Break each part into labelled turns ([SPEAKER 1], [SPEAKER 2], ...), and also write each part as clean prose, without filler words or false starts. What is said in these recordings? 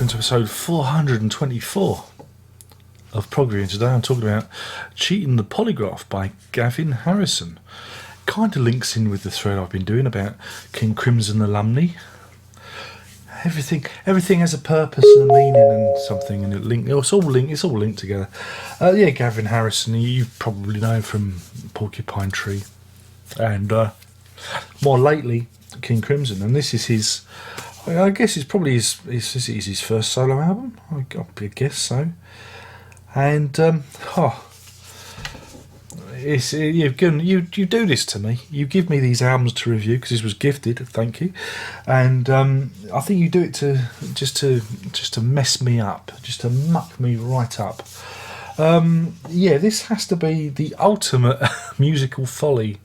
[SPEAKER 1] welcome to episode 424 of Prog. Today I'm talking about Cheating the Polygraph by Gavin Harrison. Kind of links in with the thread I've been doing about King Crimson alumni. Everything has a purpose and a meaning and something, and it's all linked together. Gavin Harrison, you probably know him from Porcupine Tree, and more lately King Crimson, and this is his. I guess it's probably his first solo album. I guess so. And you do this to me. You give me these albums to review because this was gifted. Thank you. And I think you do it just to mess me up, just to muck me right up. This has to be the ultimate musical folly.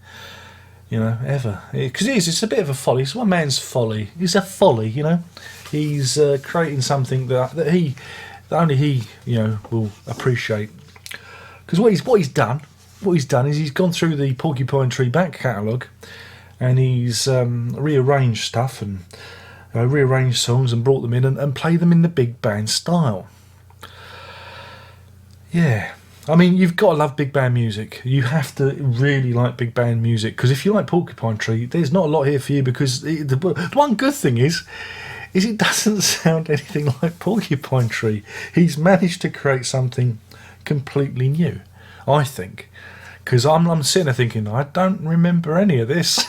[SPEAKER 1] Ever. Because it's a bit of a folly. It's one man's folly. It's a folly, He's creating something that only he, will appreciate. Because what he's done is he's gone through the Porcupine Tree back catalogue, and he's rearranged stuff and rearranged songs and brought them in and played them in the big band style. Yeah. I mean, you've got to love big band music. You have to really like big band music, because if you like Porcupine Tree, there's not a lot here for you, because the one good thing is it doesn't sound anything like Porcupine Tree. He's managed to create something completely new, I think, because I'm sitting there thinking, I don't remember any of this.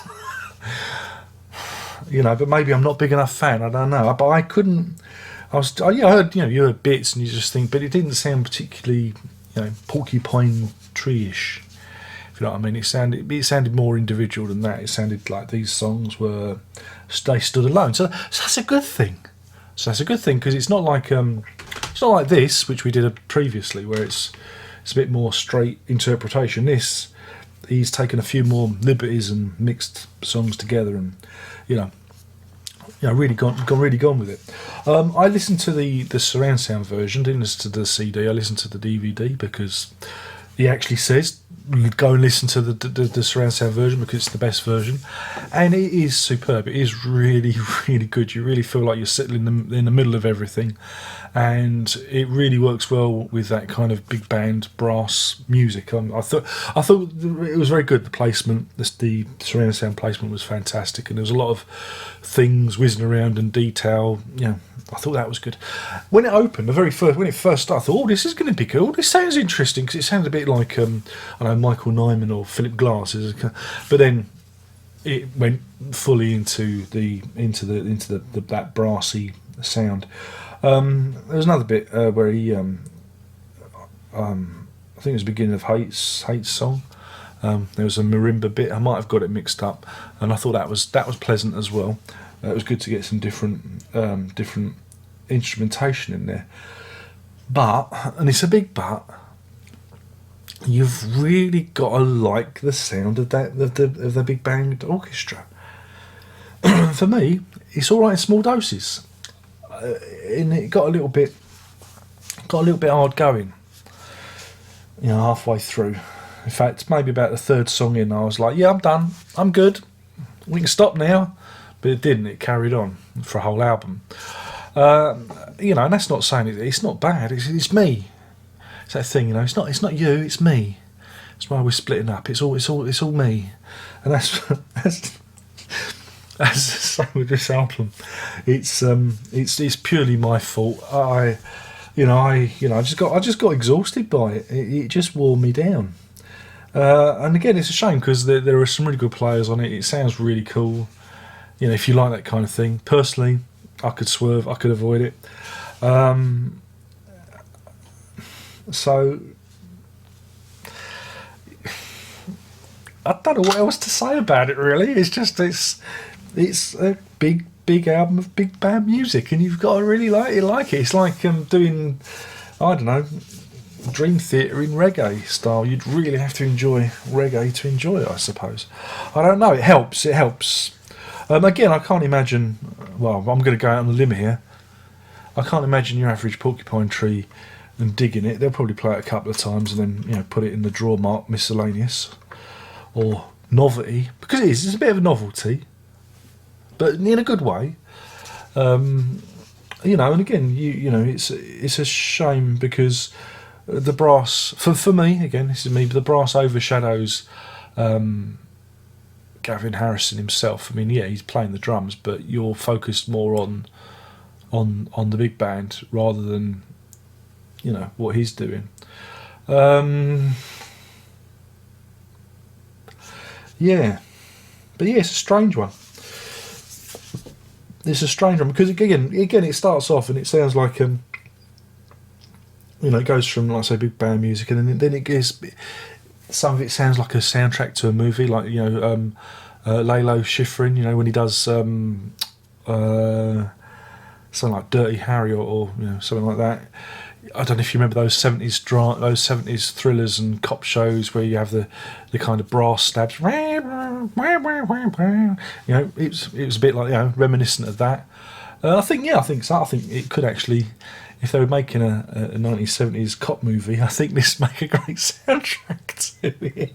[SPEAKER 1] But maybe I'm not big enough fan, I don't know. But I couldn't. I heard, you heard bits and you just think, but it didn't sound particularly, Porcupine Tree-ish, if you know what I mean. It sounded more individual than that. It sounded like these songs they stood alone. So that's a good thing. Because it's not like this, which we did previously, where it's a bit more straight interpretation. He's taken a few more liberties and mixed songs together, and really gone with it. I listened to the surround sound version, didn't listen to the CD. I listened to the DVD because he actually says go and listen to the surround sound version because it's the best version, and it is superb. It is really, really good. You really feel like you're sitting in the middle of everything, and it really works well with that kind of big band brass music. I thought it was very good. The placement, the surround sound placement was fantastic, and there was a lot of things whizzing around and detail. I thought that was good. When it opened, when it first started, I thought, this is going to be cool. This sounds interesting, because it sounds a bit like Michael Nyman or Philip Glass. But then it went fully into that brassy sound. There was another bit where he, I think it was the beginning of Hate's song. There was a marimba bit. I might have got it mixed up, and I thought that was pleasant as well. It was good to get some different instrumentation in there. And it's a big but, you've really got to like the sound of the big band orchestra. For me, it's all right in small doses, and it got a little bit hard going. Halfway through. In fact, maybe about the third song in, I was like, yeah, I'm done. I'm good. We can stop now. But it didn't. It carried on for a whole album. And that's not saying it's not bad. It's me. It's that thing, It's not you. It's me. That's why we're splitting up. It's all me. And that's the same with this album. It's purely my fault. I just got exhausted by it. It just wore me down. And again, it's a shame, because there are some really good players on it. It sounds really cool. If you like that kind of thing. Personally, I could swerve, I could avoid it. So I don't know what else to say about it, really. It's a big album of big band music, and you've got to really like it. It's like doing, I don't know, Dream Theater in reggae style. You'd really have to enjoy reggae to enjoy it, I suppose. I don't know. It helps. Again, I can't imagine. Well, I'm going to go out on a limb here. I can't imagine your average Porcupine Tree and digging it. They'll probably play it a couple of times and then put it in the drawer mark miscellaneous or novelty, because it's a bit of a novelty, but in a good way. And again, it's a shame because the brass for me, again, this is me, but the brass overshadows Gavin Harrison himself. I mean, yeah, he's playing the drums, but you're focused more on the big band rather than what he's doing. Yeah, but yeah, it's a strange one. It's a strange one because again, it starts off and it sounds like it goes from, like I say, big band music, and then it gets, some of it sounds like a soundtrack to a movie, like Lalo Schifrin, when he does something like Dirty Harry or something like that. I don't know if you remember those 70s thrillers and cop shows where you have the kind of brass stabs. It was a bit like reminiscent of that. I think so. I think it could actually, if they were making a 1970s cop movie, I think this would make a great soundtrack to it.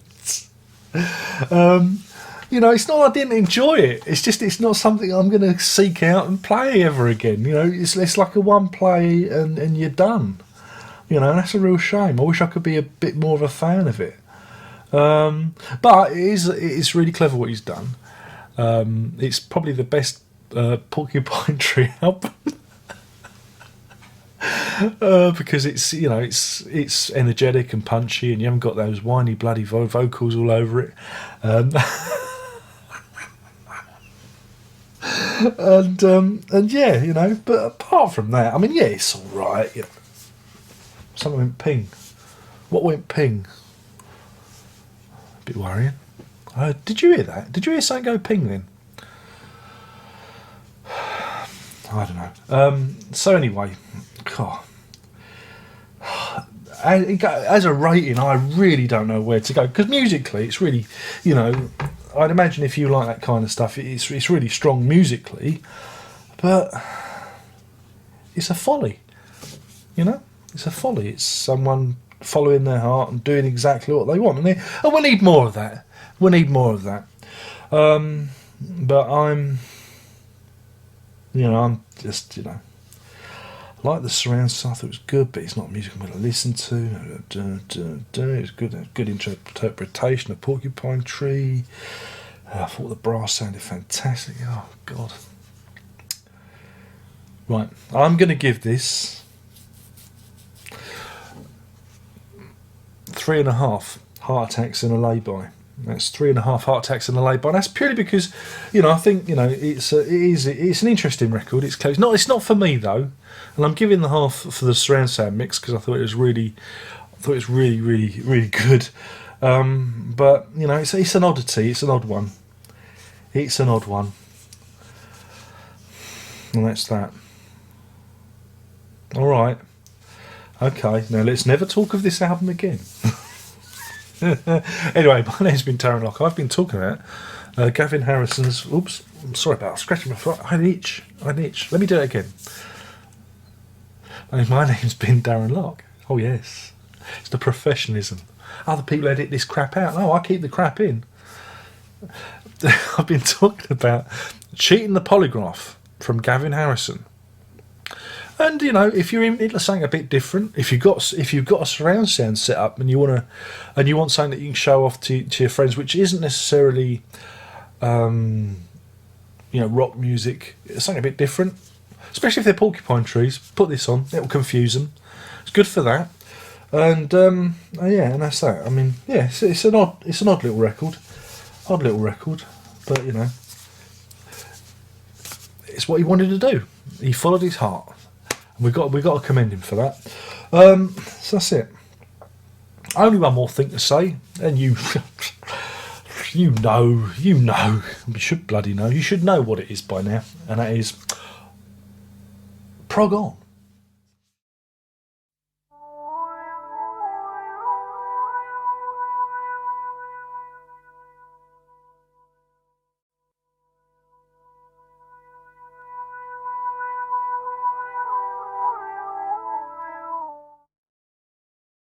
[SPEAKER 1] It's not I didn't enjoy it. It's just it's not something I'm going to seek out and play ever again. It's like a one play and you're done. That's a real shame. I wish I could be a bit more of a fan of it. But it's really clever what he's done. It's probably the best Porcupine Tree album. Because it's energetic and punchy, and you haven't got those whiny bloody vocals all over it. And yeah, but apart from that, I mean, yeah, it's all right. Something went ping. What went ping? A bit worrying. Did you hear that? Did you hear something go ping then? I don't know. So anyway, God. As a rating, I really don't know where to go because musically, it's really, I'd imagine if you like that kind of stuff, it's really strong musically, but it's a folly. It's a folly. It's someone following their heart and doing exactly what they want, and we need more of that. We need more of that. But I'm just like the surround sound. I thought it was good, but it's not music I'm going to listen to. It was good interpretation of Porcupine Tree. I thought the brass sounded fantastic. Oh God! Right, I'm going to give this 3.5 heart attacks in a lay-by. That's 3.5 heart attacks in a lay-by. That's purely because, I think it's an interesting record. It's close. It's not for me though, and I'm giving the half for the surround sound mix because I thought it was really, really, really good. But it's an oddity. It's an odd one. It's an odd one, and that's that. All right. Okay. Now let's never talk of this album again. Anyway, my name's been Darren Locke. I've been talking about Gavin Harrison's. Oops, I'm sorry about scratching my throat. I had an itch. Let me do it again. My name's been Darren Locke. Oh yes, it's the professionalism. Other people edit this crap out. No, I keep the crap in. I've been talking about Cheating the Polygraph from Gavin Harrison. And if you're into something a bit different, if you've got a surround sound set up and you want something that you can show off to your friends, which isn't necessarily, rock music, it's something a bit different. Especially if they're porcupine trees, put this on; it will confuse them. It's good for that. And and that's that. I mean, yeah, it's an odd little record, but it's what he wanted to do. He followed his heart. We got to commend him for that. So that's it. Only one more thing to say, and you know, you should bloody know. You should know what it is by now, and that is Prog on.